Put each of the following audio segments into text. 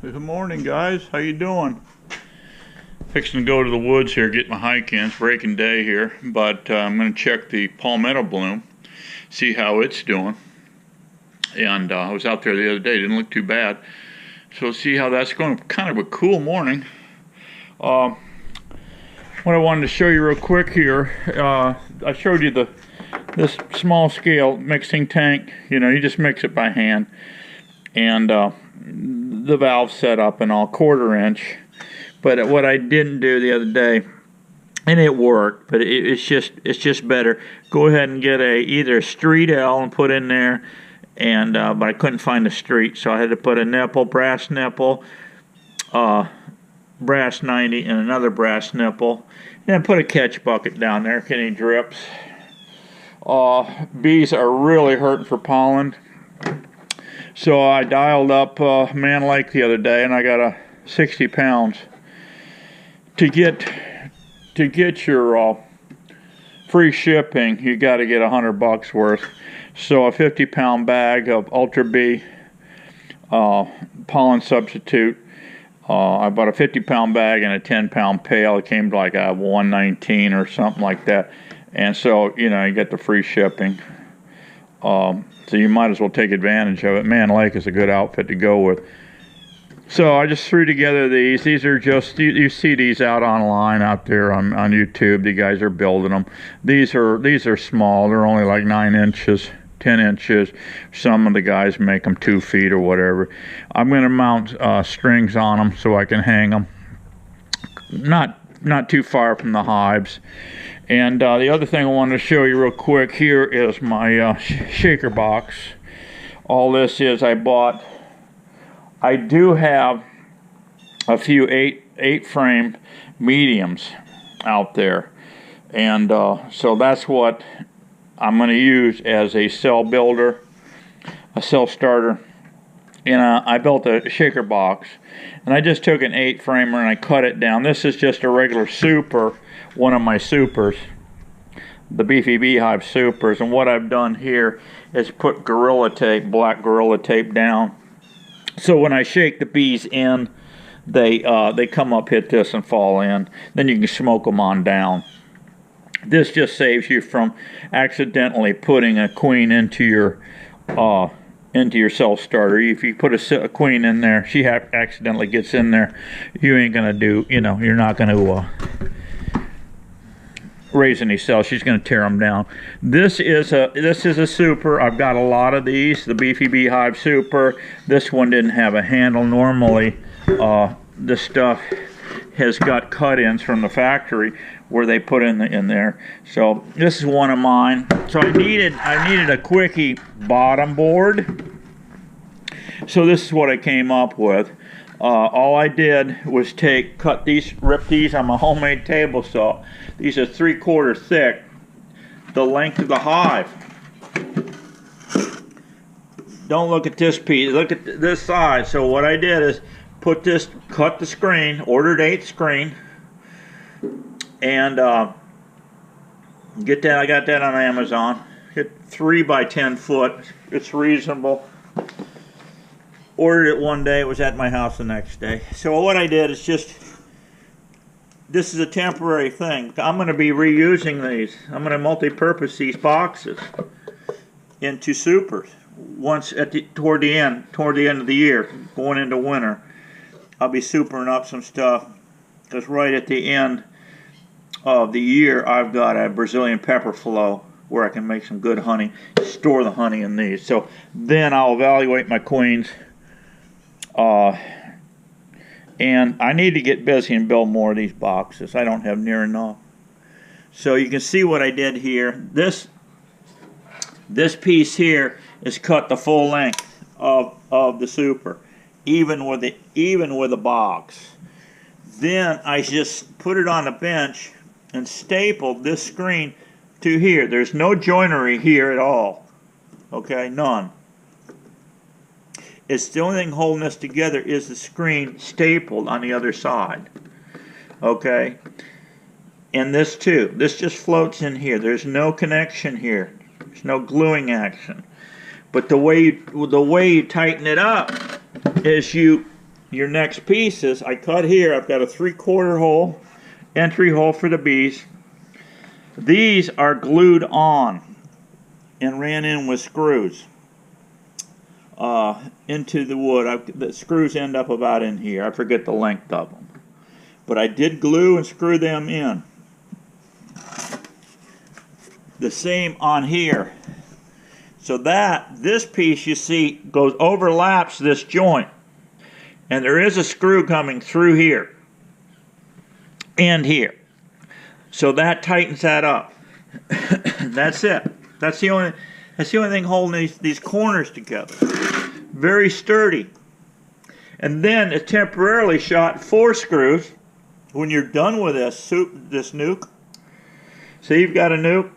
Good morning, guys. How you doing? Fixing to go to the woods here, get my hike in. It's breaking day here, but I'm going to check the palmetto bloom, see how it's doing. And I was out there the other day, didn't look too bad. So see how that's going. Kind of a cool morning. What I wanted to show you real quick here, I showed you this small scale mixing tank. You know, you just mix it by hand, and the valve set up and all 1/4 inch. But what I didn't do the other day, and it worked, but it's just better. Go ahead and get either a street L and put in there, and but I couldn't find a street, so I had to put a nipple, brass nipple, brass 90, and another brass nipple, and then put a catch bucket down there, any drips. Bees are really hurting for pollen. So I dialed up Man Lake the other day, and I got 60 pounds. To get your free shipping, you got to get $100 worth. So a 50-pound bag of Ultra B pollen substitute. I bought a 50-pound bag and a 10-pound pail. It came to like a $119 or something like that. And so, you know, you get the free shipping. So you might as well take advantage of it. Man Lake is a good outfit to go with. So I just threw together these. These are just, you see these out online out there on YouTube. The guys are building them. These are small. They're only like 9 inches, 10 inches. Some of the guys make them 2 feet or whatever. I'm going to mount strings on them so I can hang them. Not too far from the hives. And the other thing I wanted to show you real quick here is my shaker box. All this is I do have a few 8 frame mediums out there. And so that's what I'm going to use as a cell builder, a cell starter. And I built a shaker box. And I just took an 8 framer and I cut it down. This is just a regular super, one of my supers, the Beefy Beehive supers. And what I've done here is put Gorilla Tape, black Gorilla Tape down. So when I shake the bees in, they come up, hit this, and fall in. Then you can smoke them on down. This just saves you from accidentally putting a queen into your cell starter. If you put a queen in there, she accidentally gets in there, you ain't gonna do, you know, you're not gonna raise any cells. She's gonna tear them down. This is a super. I've got a lot of these, the Beefy Beehive super. This one didn't have a handle. Normally this stuff has got cut-ins from the factory where they put in there. So this is one of mine. So I needed a quickie bottom board. So this is what I came up with. All I did was rip these on my homemade table saw. These are 3/4 thick, the length of the hive. Don't look at this piece, look at this side. So what I did is cut the screen, ordered 8 screen, and I got that on Amazon. Hit 3 by 10 foot, it's reasonable. Ordered it one day, it was at my house the next day. So what I did is this is a temporary thing. I'm going to be reusing these. I'm going to multi-purpose these boxes into supers. Once toward the end of the year, going into winter, I'll be supering up some stuff, because right at the end of the year, I've got a Brazilian pepper flow where I can make some good honey, store the honey in these. So then I'll evaluate my queens. And I need to get busy and build more of these boxes. I don't have near enough. So you can see what I did here. This piece here is cut the full length of the super, even with the box. Then I just put it on a bench and stapled this screen to here. There's no joinery here at all. Okay, none. It's the only thing holding this together is the screen stapled on the other side. Okay? And this too. This just floats in here. There's no connection here. There's no gluing action. But the way you tighten it up is you your next piece is, I cut here, I've got a 3/4 hole, entry hole for the bees. These are glued on and ran in with screws into the wood. The screws end up about in here. I forget the length of them. But I did glue and screw them in. The same on here. So this piece, you see, overlaps this joint. And there is a screw coming through here and here. So that tightens that up. That's it. That's the only thing holding these corners together. Very sturdy. And then it temporarily shot 4 screws when you're done with this nuke. So you've got a nuke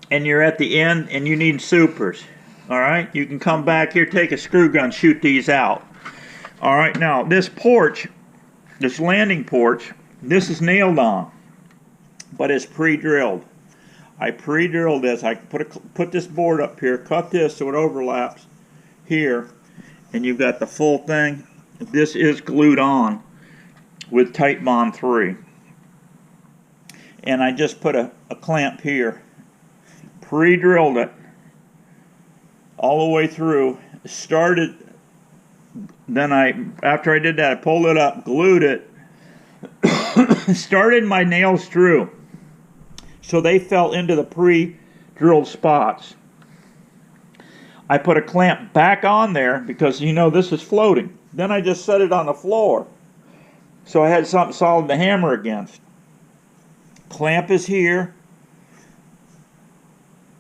and you're at the end and you need supers. Alright? You can come back here, take a screw gun, shoot these out. Alright, now this porch, this landing porch, this is nailed on, but it's pre-drilled. I pre-drilled this. I put this board up here, cut this so it overlaps here, and you've got the full thing. This is glued on with Tight Bond 3. And I just put a clamp here, pre-drilled it all the way through, started, then after I did that, I pulled it up, glued it, started my nails through so they fell into the pre-drilled spots. I put a clamp back on there because you know this is floating. Then I just set it on the floor so I had something solid to hammer against. Clamp is here,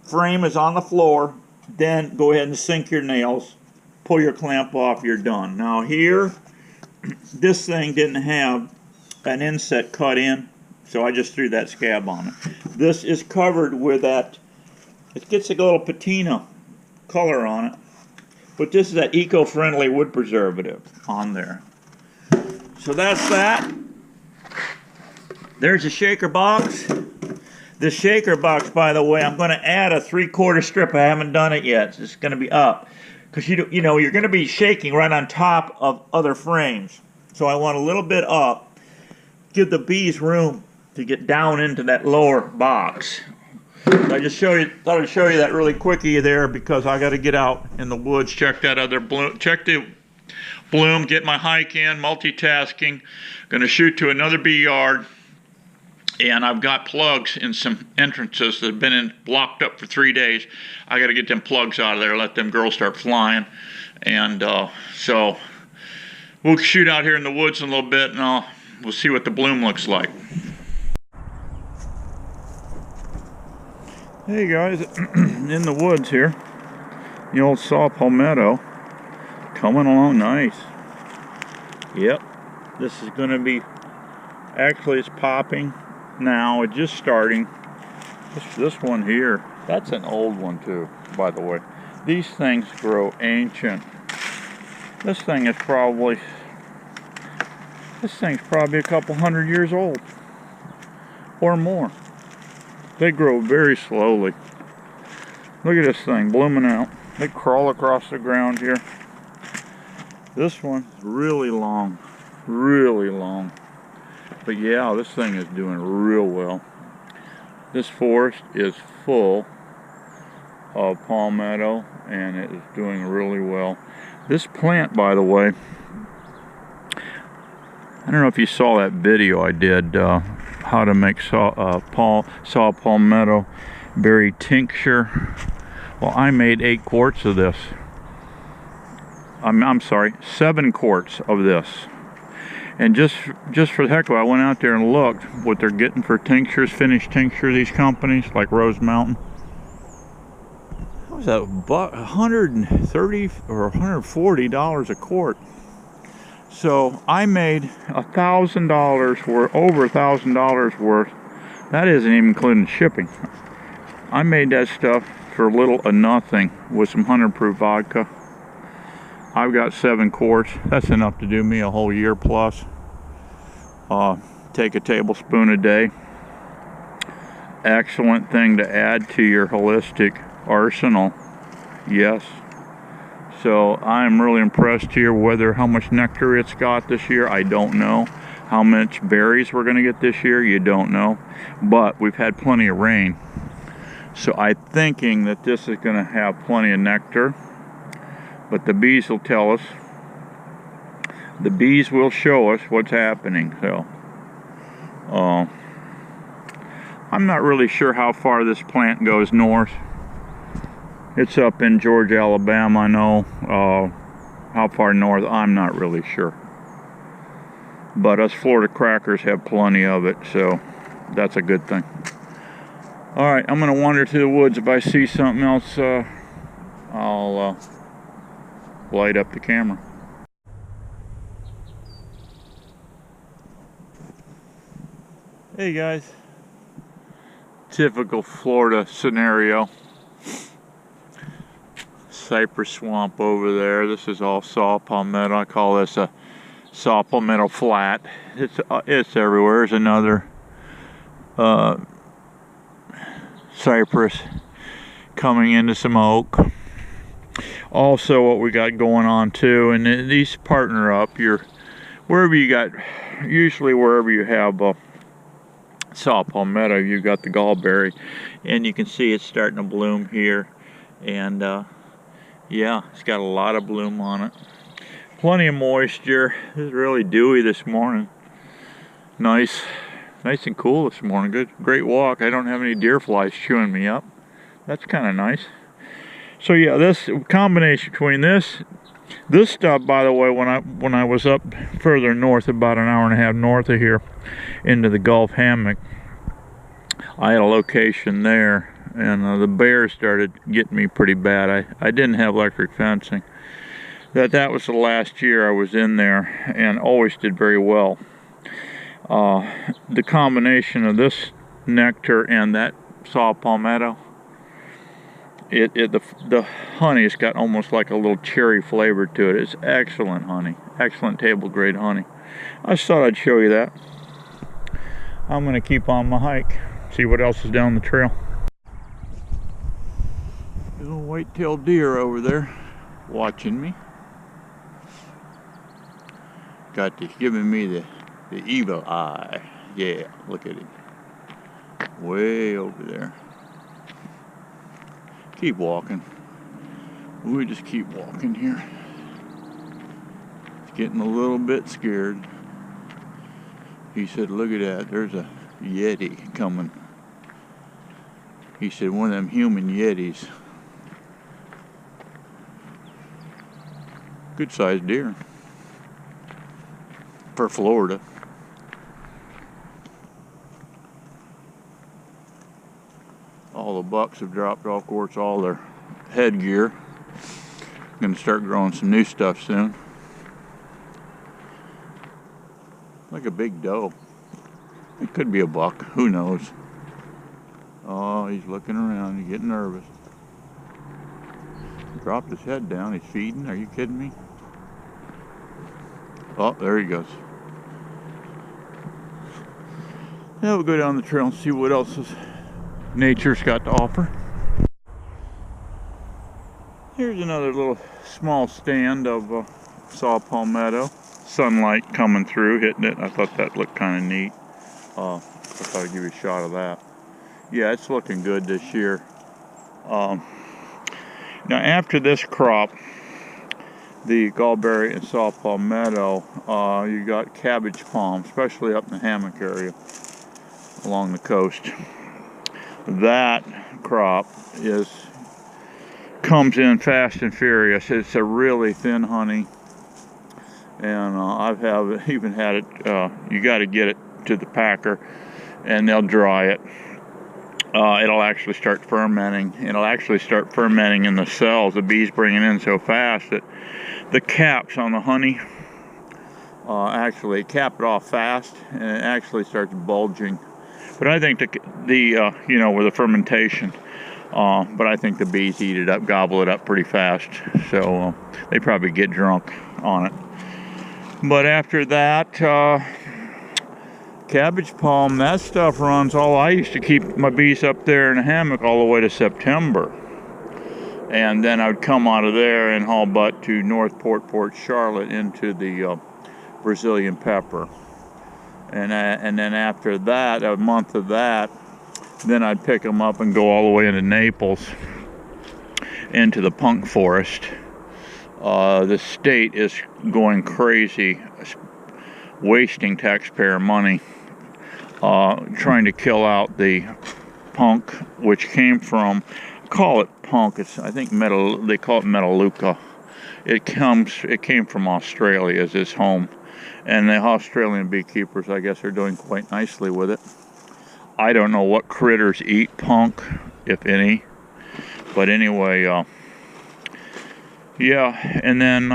frame is on the floor, then go ahead and sink your nails, pull your clamp off, you're done. Now here, this thing didn't have an inset cut in, so I just threw that scab on it. This is covered with that, it gets a little patina color on it, but this is that eco-friendly wood preservative on there. So that's that. There's a shaker box. This shaker box, by the way, I'm going to add a 3/4 strip. I haven't done it yet. It's going to be up. Because you know, you're going to be shaking right on top of other frames. So I want a little bit up. Give the bees room to get down into that lower box. So I just thought I'd show you that really quickie there because I got to get out in the woods, check that other bloom, check the bloom, get my hike in, multitasking. Going to shoot to another bee yard. And I've got plugs in some entrances that have been blocked up for 3 days. I got to get them plugs out of there, let them girls start flying. And so we'll shoot out here in the woods in a little bit, and we'll see what the bloom looks like. Hey guys, in the woods here, the old saw palmetto coming along nice. Yep, this is going to be, actually it's popping now, it's just starting. This one here, that's an old one too, by the way. These things grow ancient. This thing's probably a couple 100 years old or more. They grow very slowly. Look at this thing blooming out. They crawl across the ground here. This one's really long, really long. But yeah, this thing is doing real well. This forest is full of palmetto and it is doing really well. This plant, by the way, I don't know if you saw that video I did, how to make saw palmetto berry tincture. Well, I made 8 quarts of this. I'm sorry, 7 quarts of this. And just for the heck of it, I went out there and looked what they're getting for tinctures, finished tincture, these companies like Rose Mountain. What was that, $130 or $140 a quart? So I made $1,000 worth, over $1,000 worth. That isn't even including shipping. I made that stuff for little or nothing with some 100 proof vodka. I've got 7 quarts. That's enough to do me a whole year plus. Take a tablespoon a day. Excellent thing to add to your holistic arsenal. Yes. So I'm really impressed here. Whether how much nectar it's got this year, I don't know. How much berries we're going to get this year, you don't know. But we've had plenty of rain. So I'm thinking that this is going to have plenty of nectar. But the bees will tell us. The bees will show us what's happening. So I'm not really sure how far this plant goes north. It's up in Georgia, Alabama, I know. How far north, I'm not really sure. But us Florida crackers have plenty of it, so that's a good thing. Alright, I'm going to wander through the woods. If I see something else, I'll light up the camera. Hey guys. Typical Florida scenario. Cypress swamp over there. This is all saw palmetto. I call this a saw palmetto flat. It's everywhere. There's another cypress coming into some oak. Also, what we got going on too, and these partner up. Wherever you got, usually wherever you have saw palmetto, you got the gallberry, and you can see it's starting to bloom here, and yeah, it's got a lot of bloom on it. Plenty of moisture. It's really dewy this morning. Nice and cool this morning. Great walk. I don't have any deer flies chewing me up. That's kind of nice. So yeah, this combination between this stuff, by the way, when I was up further north, about an hour and a half north of here, into the Gulf Hammock, I had a location there, and the bears started getting me pretty bad. I didn't have electric fencing. That was the last year I was in there, and always did very well. The combination of this nectar and that saw palmetto, the honey's got almost like a little cherry flavor to it. It's excellent honey, excellent table grade honey. I just thought I'd show you that. I'm gonna keep on my hike, see what else is down the trail. Little white-tailed deer over there watching me. Giving me the evil eye. Yeah, look at him. Way over there. Keep walking. We just keep walking here. It's getting a little bit scared. He said, look at that, there's a Yeti coming. He said, one of them human Yetis. Good sized deer. For Florida. All the bucks have dropped off, of course, all their headgear. I'm going to start growing some new stuff soon. Like a big doe. It could be a buck, who knows. Oh, he's looking around, he's getting nervous. He dropped his head down, he's feeding, are you kidding me? Oh, there he goes. Yeah, we'll go down the trail and see what else nature's got to offer. Here's another little small stand of saw palmetto. Sunlight coming through, hitting it. I thought that looked kind of neat. I thought I'd give you a shot of that. Yeah, it's looking good this year. Now after this crop, the gallberry and saw palmetto, you got cabbage palm, especially up in the hammock area along the coast. That crop comes in fast and furious. It's a really thin honey, and I've even had it. You got to get it to the packer, and they'll dry it. It'll actually start fermenting. It'll actually start fermenting in the cells. The bees bring it in so fast that the caps on the honey actually cap it off fast, and it actually starts bulging. But I think the you know, with the fermentation, but I think the bees eat it up, gobble it up pretty fast. So they probably get drunk on it. But after that, cabbage palm, that stuff runs all. I used to keep my bees up there in a hammock all the way to September. And then I would come out of there and haul butt to Northport, Port Charlotte into the Brazilian pepper. And then after that, a month of that, then I'd pick them up and go all the way into Naples, into the punk forest. The state is going crazy, wasting taxpayer money, trying to kill out the punk, which came from, call it punk, it's, I think they call it Metalluca. It came from Australia as its home, and the Australian beekeepers, I guess, are doing quite nicely with it. I don't know what critters eat punk, if any, but anyway, yeah, and then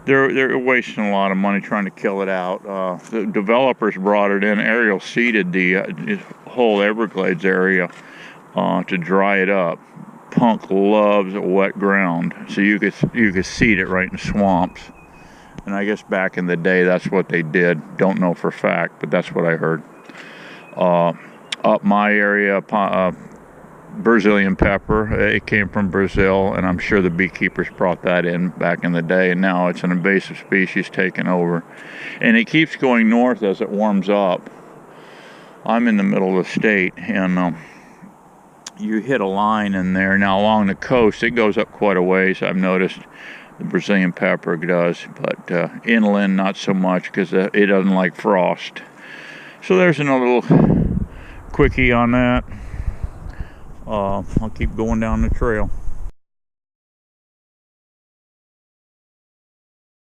they're wasting a lot of money trying to kill it out. The developers brought it in. Ariel seeded the whole Everglades area to dry it up. Punk loves wet ground, so you could seed it right in swamps. And I guess back in the day, that's what they did. Don't know for a fact, but that's what I heard. Up my area, Brazilian pepper, it came from Brazil, and I'm sure the beekeepers brought that in back in the day, and now it's an invasive species taking over. And it keeps going north as it warms up. I'm in the middle of the state, and you hit a line in there. Now along the coast, it goes up quite a ways, I've noticed. The Brazilian pepper does, but inland not so much, because it doesn't like frost. So there's another little quickie on that. I'll keep going down the trail.